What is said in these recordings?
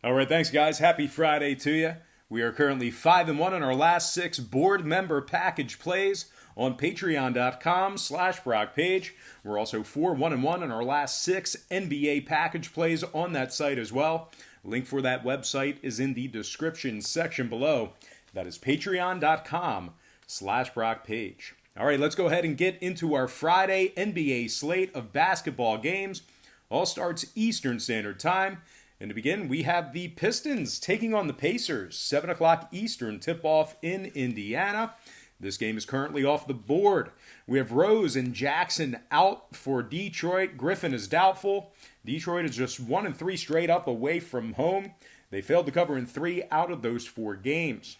All right, thanks, guys. Happy Friday to you. We are currently 5-1 in our last 6 board member package plays on patreon.com/Brock Page. We're also 4-1-1 in our last 6 NBA package plays on that site as well. Link for that website is in the description section below. That is patreon.com/Brock Page. All right, let's go ahead and get into our Friday NBA slate of basketball games. All starts Eastern Standard Time. And to begin, we have the Pistons taking on the Pacers. 7 o'clock Eastern tip-off in Indiana. This game is currently off the board. We have Rose and Jackson out for Detroit. Griffin is doubtful. Detroit is just 1-3 straight up away from home. They failed to cover in 3 out of those 4 games.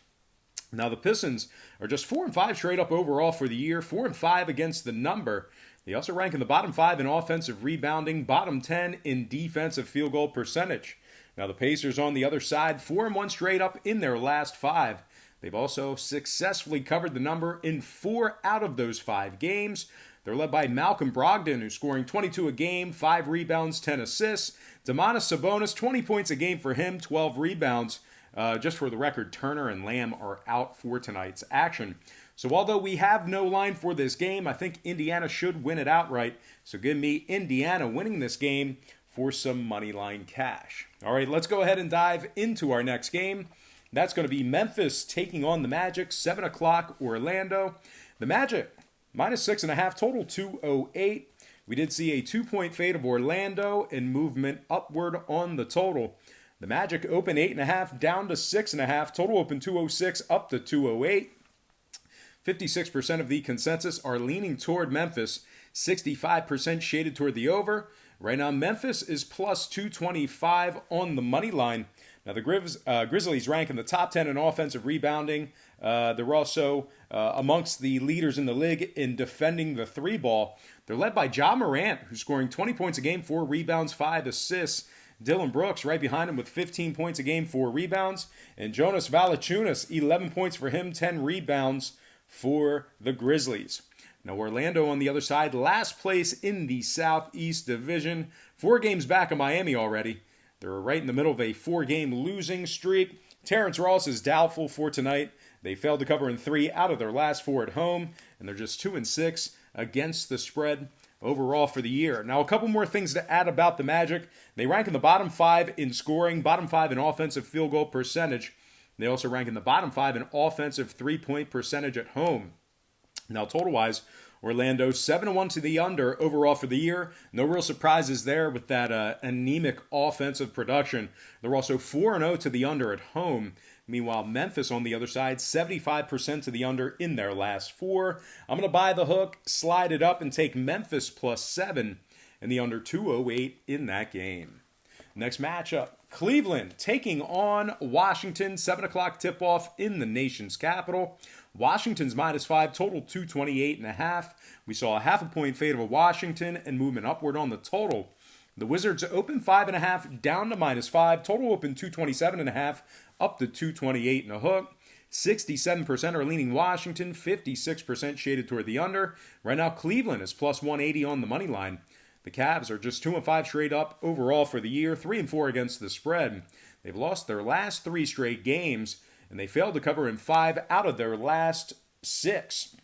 Now the Pistons are just 4-5 straight up overall for the year. 4-5 against the number. They also rank in the bottom 5 in offensive rebounding, bottom 10 in defensive field goal percentage. Now the Pacers on the other side, 4-1 straight up in their last 5. They've also successfully covered the number in 4 out of those 5 games. They're led by Malcolm Brogdon, who's scoring 22 a game, 5 rebounds, 10 assists. Domantas Sabonis, 20 points a game for him, 12 rebounds. Just for the record, Turner and Lamb are out for tonight's action. So although we have no line for this game, I think Indiana should win it outright. So give me Indiana winning this game for some money line cash. All right, let's go ahead and dive into our next game. That's going to be Memphis taking on the Magic, 7 o'clock Orlando. The Magic, minus 6.5, total 208. We did see a 2-point fade of Orlando and movement upward on the total. The Magic open 8.5 down to 6.5. Total open 206 up to 208. 56% of the consensus are leaning toward Memphis. 65% shaded toward the over. Right now, Memphis is plus 225 on the money line. Now, the Grizzlies rank in the top 10 in offensive rebounding. They're also amongst the leaders in the league in defending the 3-ball. They're led by Ja Morant, who's scoring 20 points a game, 4 rebounds, 5 assists. Dylan Brooks right behind him with 15 points a game, 4 rebounds. And Jonas Valanciunas, 11 points for him, 10 rebounds for the Grizzlies. Now Orlando on the other side, last place in the Southeast Division. 4 games back of Miami already. They're right in the middle of a 4-game losing streak. Terrence Ross is doubtful for tonight. They failed to cover in 3 out of their last 4 at home. And they're just 2-6 against the spread overall for the year. Now, a couple more things to add about the Magic. They rank in the bottom 5 in scoring, bottom 5 in offensive field goal percentage. They also rank in the bottom 5 in offensive 3-point percentage at home. Now, total-wise, Orlando 7-1 to the under overall for the year. No real surprises there with that anemic offensive production. They're also 4-0 to the under at home. Meanwhile, Memphis on the other side, 75% to the under in their last 4. I'm going to buy the hook, slide it up, and take Memphis plus 7 and the under 208 in that game. Next matchup, Cleveland taking on Washington. 7 o'clock tip-off in the nation's capital. Washington's minus 5, total 228.5. We saw a half a point fade of Washington and movement upward on the total. The Wizards open 5.5 down to minus 5. Total open 227.5 up to 228 and a hook. 67% are leaning Washington, 56% shaded toward the under. Right now, Cleveland is plus 180 on the money line. The Cavs are just 2-5 straight up overall for the year, 3-4 against the spread. They've lost their last 3 straight games, and they failed to cover in 5 out of their last 6.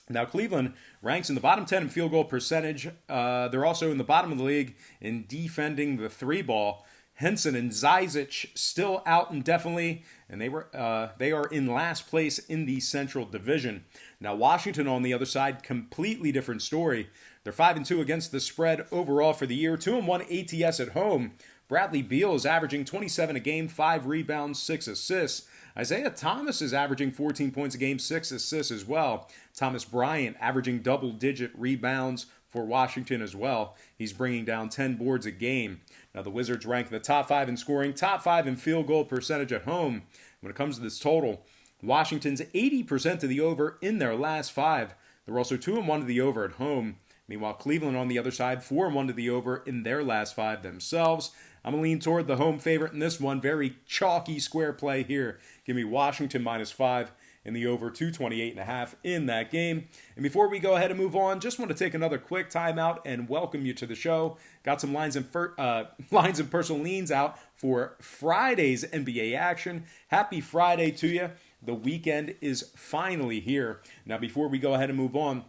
Now, Cleveland ranks in the bottom 10 in field goal percentage. They're also in the bottom of the league in defending the 3-ball. Henson and Zizic still out indefinitely, and they are in last place in the Central Division. Now, Washington on the other side, completely different story. They're 5-2 against the spread overall for the year, 2-1 ATS at home. Bradley Beal is averaging 27 a game, 5 rebounds, 6 assists. Isaiah Thomas is averaging 14 points a game, 6 assists as well. Thomas Bryant averaging double-digit rebounds for Washington as well. He's bringing down 10 boards a game. Now, the Wizards rank in the top 5 in scoring, top 5 in field goal percentage at home. When it comes to this total, Washington's 80% to the over in their last 5. They're also 2-1 to the over at home. Meanwhile, Cleveland on the other side, 4-1 to the over in their last 5 themselves. I'm going to lean toward the home favorite in this one. Very chalky square play here. Give me Washington minus 5 in the over 228.5 in that game. And before we go ahead and move on, just want to take another quick timeout and welcome you to the show. Got some lines and personal leans out for Friday's NBA action. Happy Friday to you. The weekend is finally here. Now, before we go ahead and move on,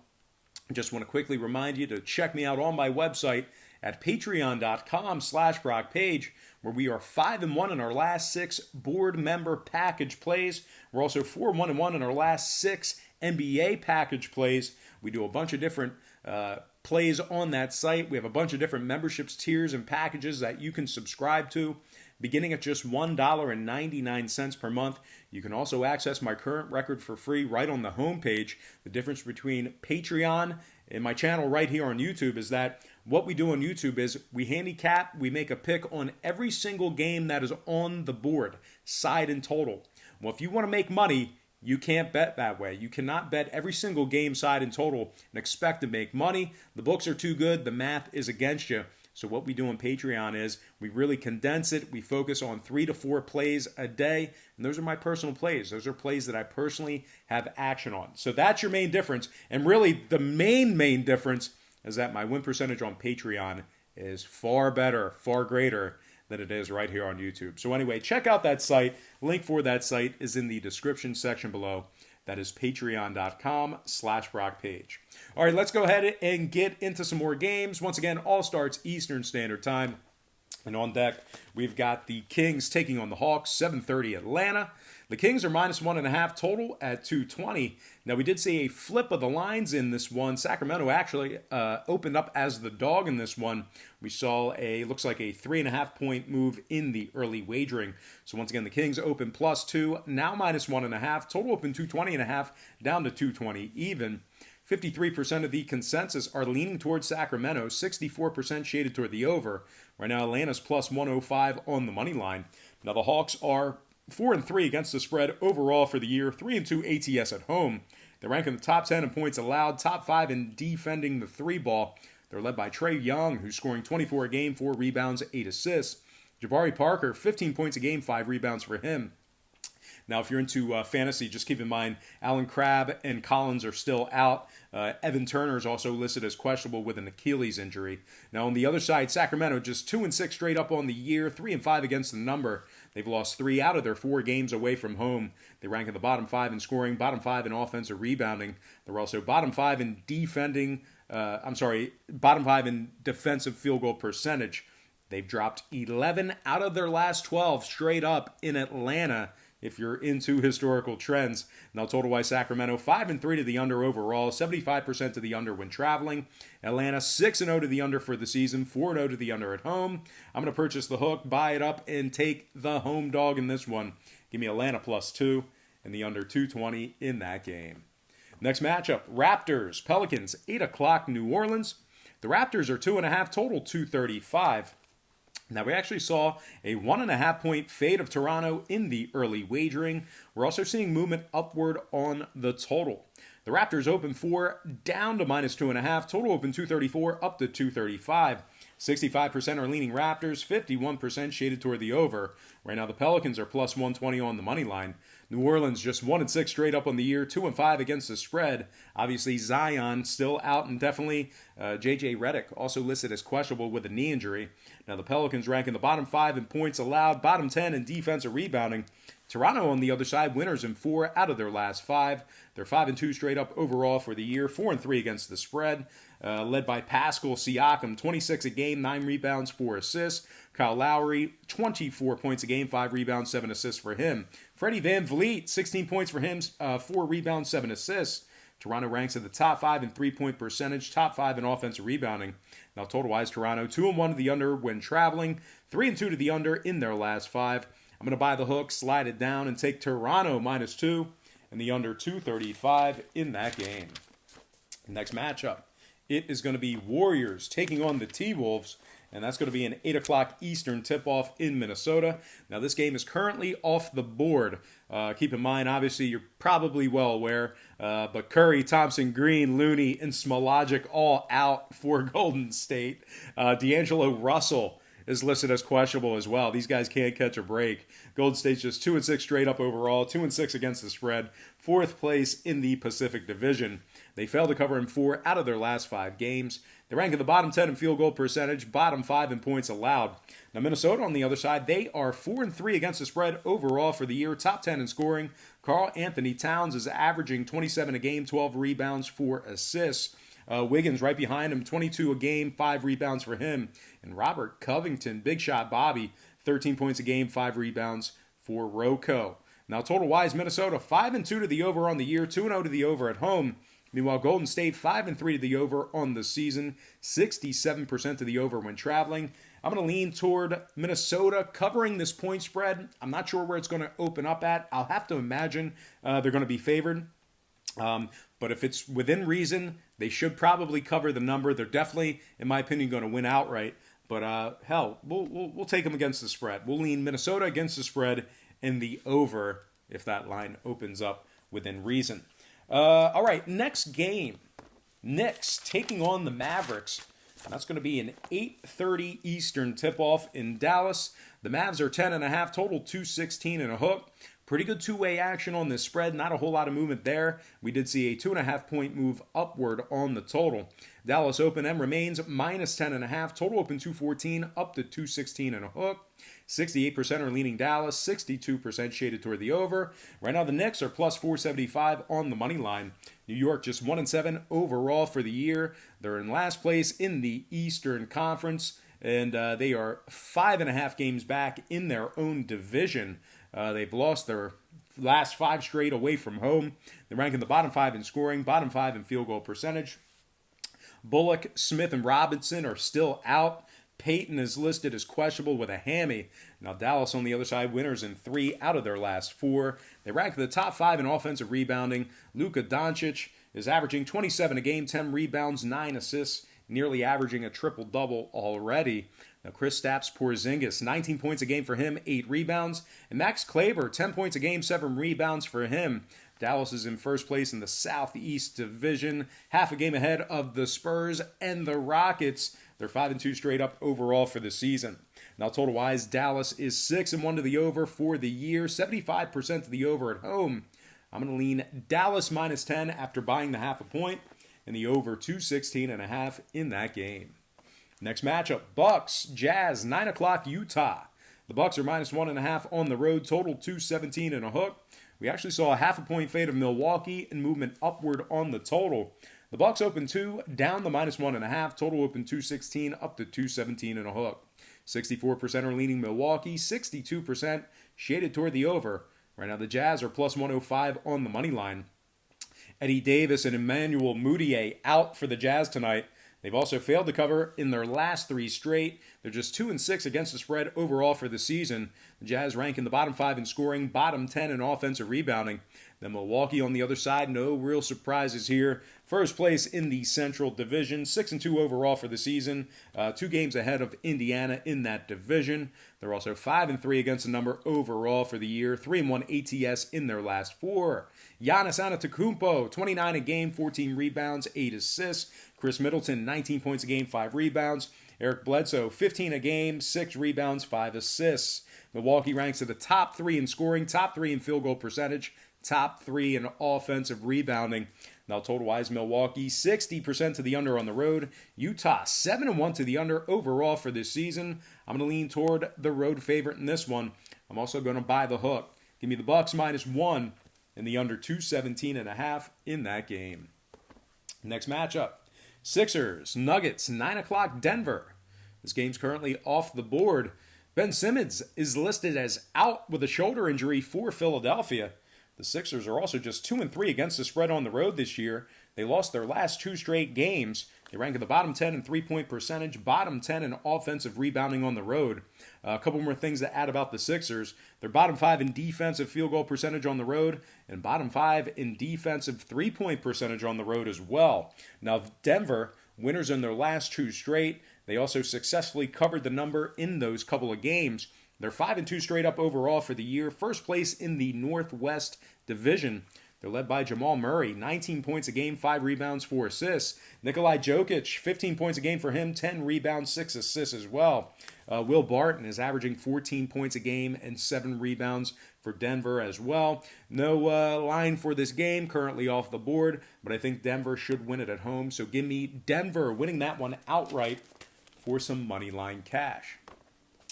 I just want to quickly remind you to check me out on my website at patreon.com/BrockPage, where we are 5-1 in our last 6 board member package plays. We're also 4-1-1 in our last 6 NBA package plays. We do a bunch of different plays on that site. We have a bunch of different memberships, tiers, and packages that you can subscribe to, beginning at just $1.99 per month. You can also access my current record for free right on the homepage. The difference between Patreon and my channel right here on YouTube is that what we do on YouTube is we handicap, we make a pick on every single game that is on the board, side and total. Well, if you want to make money, you can't bet that way. You cannot bet every single game, side and total, and expect to make money. The books are too good. The math is against you. So what we do on Patreon is we really condense it. We focus on 3 to 4 plays a day. And those are my personal plays. Those are plays that I personally have action on. So that's your main difference. And really the main difference is that my win percentage on Patreon is far better, far greater than it is right here on YouTube. So anyway, check out that site. Link for that site is in the description section below. That is patreon.com/BrockPage. All right, let's go ahead and get into some more games. Once again, all starts Eastern Standard Time. And on deck, we've got the Kings taking on the Hawks, 7:30 Atlanta. The Kings are -1.5 total at 220. Now, we did see a flip of the lines in this one. Sacramento actually opened up as the dog in this one. We saw looks like a 3.5-point move in the early wagering. So once again, the Kings open +2, now -1.5. Total open 220.5, down to 220 even. 53% of the consensus are leaning towards Sacramento, 64% shaded toward the over. Right now, Atlanta's +105 on the money line. Now, the Hawks are 4-3 against the spread overall for the year, 3-2 ATS at home. They rank in the top 10 in points allowed, top 5 in defending the 3-ball. They're led by Trae Young, who's scoring 24 a game, 4 rebounds, 8 assists. Jabari Parker, 15 points a game, 5 rebounds for him. Now, if you're into fantasy, just keep in mind Alan Crabb and Collins are still out. Evan Turner is also listed as questionable with an Achilles injury. Now, on the other side, Sacramento just 2-6 straight up on the year, 3-5 against the number. They've lost 3 out of their 4 games away from home. They rank in the bottom 5 in scoring, bottom 5 in offensive rebounding. They're also bottom 5 in bottom 5 in defensive field goal percentage. They've dropped 11 out of their last 12 straight up in Atlanta, if you're into historical trends. Now, total-wise, Sacramento 5-3 to the under overall, 75% to the under when traveling. Atlanta 6-0 to the under for the season, 4-0 to the under at home. I'm going to purchase the hook, buy it up, and take the home dog in this one. Give me Atlanta +2 and the under 220 in that game. Next matchup, Raptors, Pelicans, 8 o'clock New Orleans. The Raptors are 2.5 total, 235. Now, we actually saw a 1.5-point fade of Toronto in the early wagering. We're also seeing movement upward on the total. The Raptors open 4, down to -2.5. Total open 234, up to 235. 65% are leaning Raptors, 51% shaded toward the over. Right now, the Pelicans are +120 on the money line. New Orleans just 1-6 straight up on the year, 2-5 against the spread. Obviously, Zion still out indefinitely. J.J. Redick also listed as questionable with a knee injury. Now, the Pelicans rank in the bottom 5 in points allowed, bottom 10 in defensive rebounding. Toronto, on the other side, winners in 4 out of their last 5. They're 5-2 straight up overall for the year, 4-3 against the spread. Led by Pascal Siakam, 26 a game, 9 rebounds, 4 assists. Kyle Lowry, 24 points a game, 5 rebounds, 7 assists for him. Freddie VanVleet, 16 points for him, 4 rebounds, 7 assists. Toronto ranks in the top 5 in three-point percentage, top 5 in offensive rebounding. Now, total-wise, Toronto 2-1 to the under when traveling, 3-2 to the under in their last 5. I'm going to buy the hook, slide it down, and take Toronto -2 and the under 235 in that game. Next matchup, it is going to be Warriors taking on the T-Wolves, and that's going to be an 8 o'clock Eastern tip-off in Minnesota. Now, this game is currently off the board. Keep in mind, obviously, you're probably well aware, but Curry, Thompson, Green, Looney, and Smologic all out for Golden State. D'Angelo Russell is listed as questionable as well. These guys can't catch a break. Golden State's just 2-6 straight up overall, 2-6 against the spread, 4th place in the Pacific Division. They failed to cover in 4 out of their last 5 games. They rank in the bottom 10 in field goal percentage, bottom 5 in points allowed. Now, Minnesota, on the other side, they are 4-3 against the spread overall for the year, top 10 in scoring. Karl Anthony Towns is averaging 27 a game, 12 rebounds, 4 assists. Wiggins right behind him, 22 a game, 5 rebounds for him. And Robert Covington, big shot Bobby, 13 points a game, 5 rebounds for Rocco. Now, total-wise, Minnesota 5-2 to the over on the year, 2-0 to the over at home. Meanwhile, Golden State 5-3 to the over on the season, 67% to the over when traveling. I'm going to lean toward Minnesota covering this point spread. I'm not sure where it's going to open up at. I'll have to imagine they're going to be favored. But if it's within reason, they should probably cover the number. They're definitely, in my opinion, going to win outright. But hell, we'll take them against the spread. We'll lean Minnesota against the spread and the over if that line opens up within reason. All right, next game. Knicks taking on the Mavericks. And that's going to be an 8:30 Eastern tip-off in Dallas. The Mavs are 10.5, total 216 and a hook. Pretty good two-way action on this spread. Not a whole lot of movement there. We did see a 2.5-point move upward on the total. Dallas open M remains minus 10.5. Total open 214 up to 216 and a hook. 68% are leaning Dallas. 62% shaded toward the over. Right now the Knicks are plus 475 on the money line. New York just 1-7 overall for the year. They're in last place in the Eastern Conference. And they are 5.5 games back in their own division. They've lost their last 5 straight away from home. They rank in the bottom 5 in scoring, bottom 5 in field goal percentage. Bullock, Smith, and Robinson are still out. Payton is listed as questionable with a hammy. Now Dallas on the other side, winners in 3 out of their last 4. They rank in the top 5 in offensive rebounding. Luka Doncic is averaging 27 a game, 10 rebounds, 9 assists, nearly averaging a triple-double already. Now, Kristaps Porzingis, 19 points a game for him, 8 rebounds. And Max Kleber, 10 points a game, 7 rebounds for him. Dallas is in first place in the Southeast Division, half a game ahead of the Spurs and the Rockets. They're 5-2 straight up overall for the season. Now, total-wise, Dallas is 6-1 to the over for the year, 75% to the over at home. I'm going to lean Dallas minus 10 after buying the half a point, and the over 216.5 in that game. Next matchup, Bucks, Jazz, 9 o'clock, Utah. The Bucks are minus 1.5 on the road, total 217 and a hook. We actually saw a half a point fade of Milwaukee and movement upward on the total. The Bucks open 2, down the minus 1.5, total open 216 up to 217 and a hook. 64% are leaning Milwaukee, 62% shaded toward the over. Right now the Jazz are plus 105 on the money line. Eddie Davis and Emmanuel Mudiay out for the Jazz tonight. They've also failed to cover in their last 3 straight. They're just 2-6 against the spread overall for the season. The Jazz rank in the bottom 5 in scoring, bottom 10 in offensive rebounding. Then Milwaukee on the other side, no real surprises here. First place in the Central Division, 6-2 overall for the season. 2 games ahead of Indiana in that division. They're also 5-3 against the number overall for the year. 3-1 ATS in their last 4. Giannis Antetokounmpo, 29 a game, 14 rebounds, 8 assists. Chris Middleton, 19 points a game, 5 rebounds. Eric Bledsoe, 15 a game, 6 rebounds, 5 assists. Milwaukee ranks at the top 3 in scoring, top 3 in field goal percentage, top 3 in offensive rebounding. Now, total-wise, Milwaukee, 60% to the under on the road. Utah, 7-1 to the under overall for this season. I'm going to lean toward the road favorite in this one. I'm also going to buy the hook. Give me the Bucks minus 1 and the under 217.5 in that game. Next matchup, Sixers, Nuggets, 9 o'clock, Denver. This game's currently off the board. Ben Simmons is listed as out with a shoulder injury for Philadelphia. The Sixers are also just 2-3 against the spread on the road this year. They lost their last 2 straight games. They rank in the bottom 10 in three-point percentage, bottom 10 in offensive rebounding on the road. A couple more things to add about the Sixers. They're bottom 5 in defensive field goal percentage on the road, and bottom 5 in defensive three-point percentage on the road as well. Now, Denver, winners in their last 2 straight. They also successfully covered the number in those couple of games. They're 5-2 straight up overall for the year. First place in the Northwest Division. They're led by Jamal Murray, 19 points a game, 5 rebounds, 4 assists. Nikolai Jokic, 15 points a game for him, 10 rebounds, 6 assists as well. Will Barton is averaging 14 points a game and 7 rebounds for Denver as well. No line for this game, currently off the board, but I think Denver should win it at home. So give me Denver winning that one outright for some money line cash.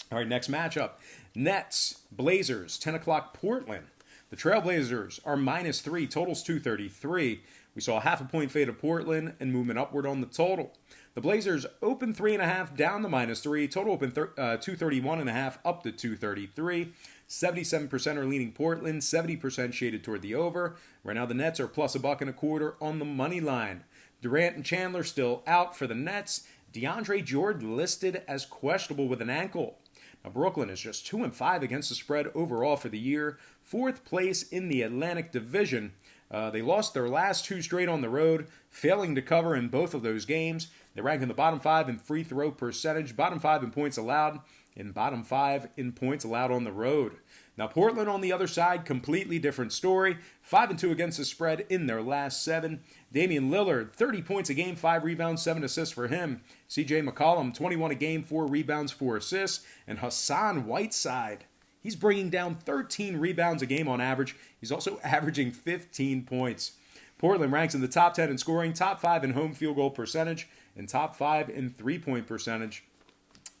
All right, next matchup. Nets, Blazers, 10 o'clock Portland. The Trailblazers are -3, totals 233. We saw a half a point fade of Portland and movement upward on the total. The Blazers open 3.5 down to -3. Total open 231.5 up to 233. 77% are leaning Portland, 70% shaded toward the over. Right now the Nets are plus $1.25 on the money line. Durant and Chandler still out for the Nets. DeAndre Jordan listed as questionable with an ankle. Now Brooklyn is just 2-5 against the spread overall for the year. 4th place in the Atlantic Division. They lost their last 2 straight on the road, failing to cover in both of those games. They rank in the bottom 5 in free throw percentage, bottom 5 in points allowed, and bottom 5 in points allowed on the road. Now Portland on the other side, completely different story. 5-2 against the spread in their last 7. Damian Lillard, 30 points a game, 5 rebounds, 7 assists for him. CJ McCollum, 21 a game, 4 rebounds, 4 assists. And Hassan Whiteside, he's bringing down 13 rebounds a game on average. He's also averaging 15 points. Portland ranks in the top 10 in scoring, top 5 in home field goal percentage, and top 5 in three-point percentage.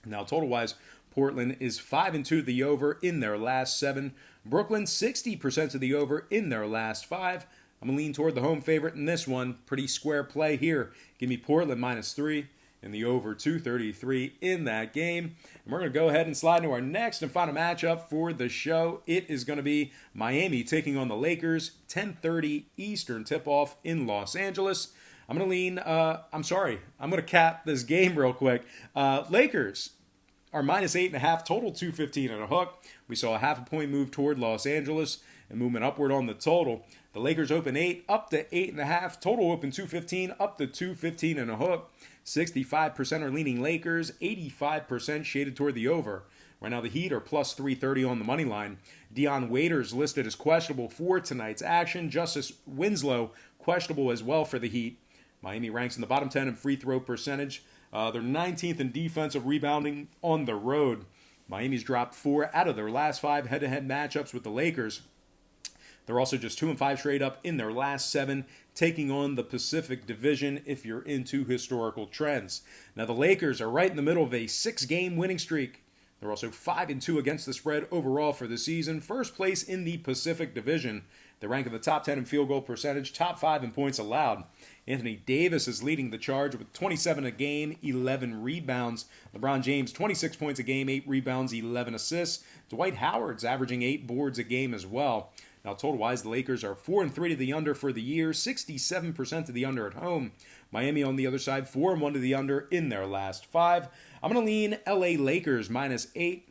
Now, total-wise, Portland is 5-2 to the over in their last 7. Brooklyn, 60% to the over in their last 5. I'm going to lean toward the home favorite in this one. Pretty square play here. Give me Portland -3 and the over 233 in that game. And we're going to go ahead and slide into our next and final matchup for the show. It is going to be Miami taking on the Lakers. 10:30 Eastern tip-off in Los Angeles. I'm going to lean, I'm going to cap this game real quick. Lakers are -8.5, total 215 and a hook. We saw a half a point move toward Los Angeles and movement upward on the total. The Lakers open 8 up to 8.5, total open 215 up to 215 and a hook. 65% are leaning Lakers, 85% shaded toward the over. Right now the Heat are plus 330 on the money line. Dion Waiters listed as questionable for tonight's action. Justice Winslow questionable as well for the Heat. Miami ranks in the bottom 10 in free throw percentage. They're 19th in defensive rebounding on the road. Miami's dropped 4 out of their last 5 head-to-head matchups with the Lakers. They're also just 2-5 straight up in their last 7, taking on the Pacific Division if you're into historical trends. Now the Lakers are right in the middle of a 6-game winning streak. They're also 5-2 against the spread overall for the season. First place in the Pacific Division. They rank in the top 10 in field goal percentage, top 5 in points allowed. Anthony Davis is leading the charge with 27 a game, 11 rebounds. LeBron James, 26 points a game, 8 rebounds, 11 assists. Dwight Howard's averaging 8 boards a game as well. Now, total-wise, the Lakers are 4-3 to the under for the year, 67% to the under at home. Miami on the other side, 4-1 to the under in their last 5. I'm going to lean LA Lakers -8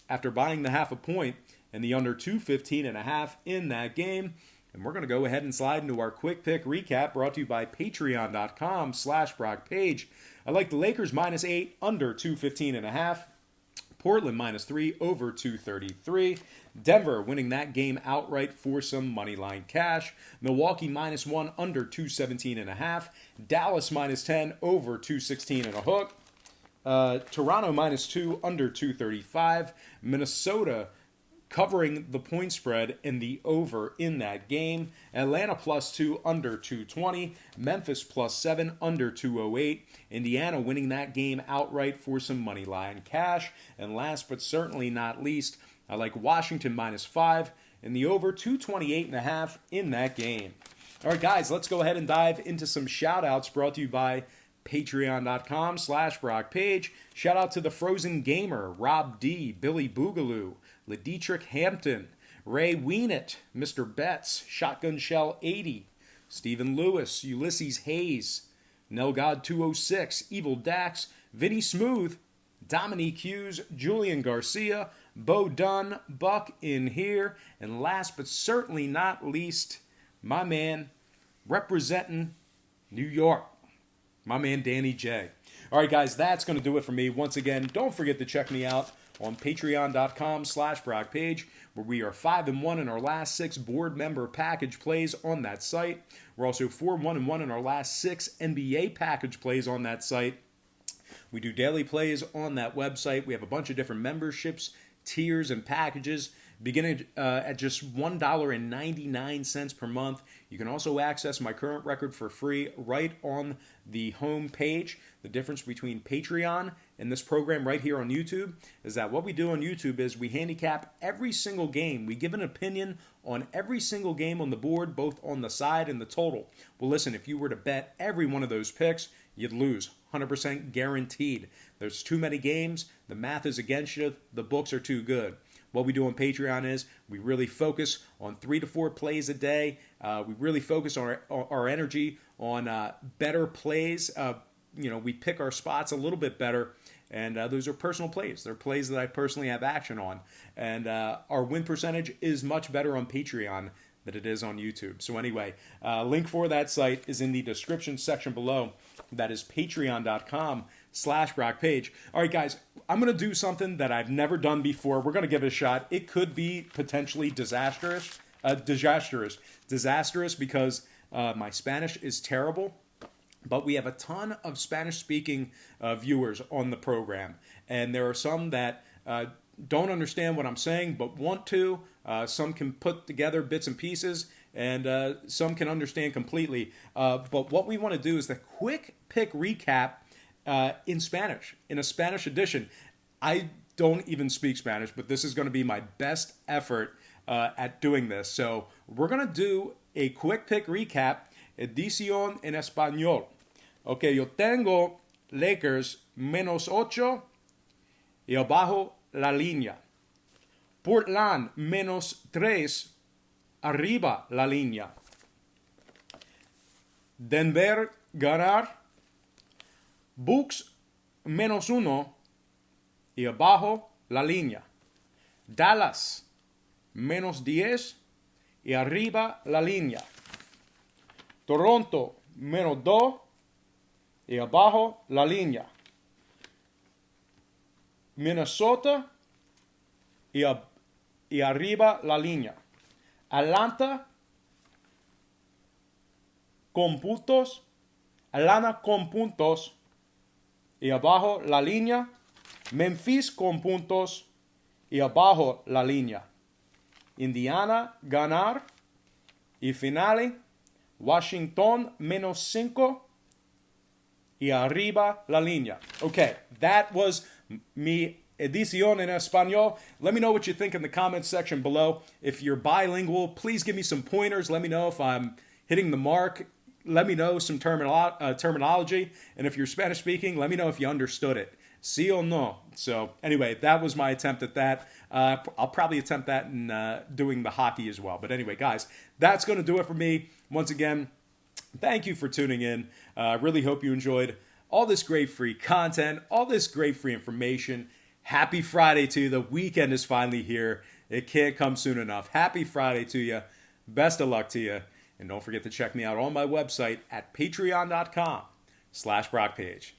after buying the half a point and the under 215.5 in that game. And we're going to go ahead and slide into our quick pick recap brought to you by patreon.com/BrockPage. I like the Lakers -8, under 215.5. Portland -3, over 233. Denver winning that game outright for some money line cash. Milwaukee -1, under 217.5. Dallas -10, over 216 and a hook. Toronto -2, under 235. Minnesota covering the point spread and the over in that game. Atlanta +2, under 220. Memphis +7, under 208. Indiana winning that game outright for some money line cash. And last but certainly not least, I like Washington -5 and the over 228.5 in that game. All right, guys, let's go ahead and dive into some shout-outs brought to you by patreon.com/BrockPage. Shout out to the Frozen Gamer, Rob D, Billy Boogaloo, Ledietrich Hampton, Ray Weenett, Mr. Betts, Shotgun Shell 80, Stephen Lewis, Ulysses Hayes, Nelgod 206, Evil Dax, Vinny Smooth, Dominique Hughes, Julian Garcia, Bo Dunn, Buck in here, and last but certainly not least, my man representing New York, my man Danny J. All right, guys, that's going to do it for me. Once again, don't forget to check me out on patreon.com/BrockPage, where we are 5-1 in our last 6 board member package plays on that site. We're also 4-1-1 in our last 6 NBA package plays on that site. We do daily plays on that website. We have a bunch of different memberships, tiers, and packages, beginning at just $1.99 per month. You can also access my current record for free right on the home page. The difference between Patreon and this program right here on YouTube is that what we do on YouTube is we handicap every single game. We give an opinion on every single game on the board, both on the side and the total. Well, listen, if you were to bet every one of those picks, you'd lose. 100% guaranteed. There's too many games. The math is against you. The books are too good. What we do on Patreon is we really focus on 3 to 4 plays a day. We really focus our energy on better plays. We pick our spots a little bit better, and those are personal plays. They're plays that I personally have action on. And our win percentage is much better on Patreon than it is on YouTube. So anyway, link for that site is in the description section below. That is patreon.com/BrockPage. All right, guys, I'm going to do something that I've never done before. We're going to give it a shot. It could be potentially disastrous because my Spanish is terrible. But we have a ton of Spanish-speaking viewers on the program. And there are some that don't understand what I'm saying but want to. Some can put together bits and pieces, and some can understand completely. But what we want to do is the quick pick recap in Spanish, in a Spanish edition. I don't even speak Spanish, but this is going to be my best effort at doing this. So we're going to do a quick pick recap, edición en español. Ok, yo tengo Lakers -8 y abajo la línea. Portland -3 arriba la línea. Denver ganar. Bucks -1 y abajo la línea. Dallas -10 y arriba la línea. Toronto -2 y abajo la línea. Minnesota y arriba la línea. Atlanta con puntos y abajo la línea. Memphis con puntos y abajo la línea. Indiana ganar. Y finale, Washington -5 y arriba la línea. Okay, that was mi edición en español. Let me know what you think in the comments section below. If you're bilingual, please give me some pointers. Let me know if I'm hitting the mark. Let me know some terminology. And if you're Spanish speaking, let me know if you understood it. Sí o no? So anyway, that was my attempt at that. I'll probably attempt that in doing the hockey as well. But anyway, guys, that's going to do it for me. Once again, thank you for tuning in. I really hope you enjoyed all this great free content, all this great free information. Happy Friday to you. The weekend is finally here. It can't come soon enough. Happy Friday to you. Best of luck to you. And don't forget to check me out on my website at patreon.com/BrockPage.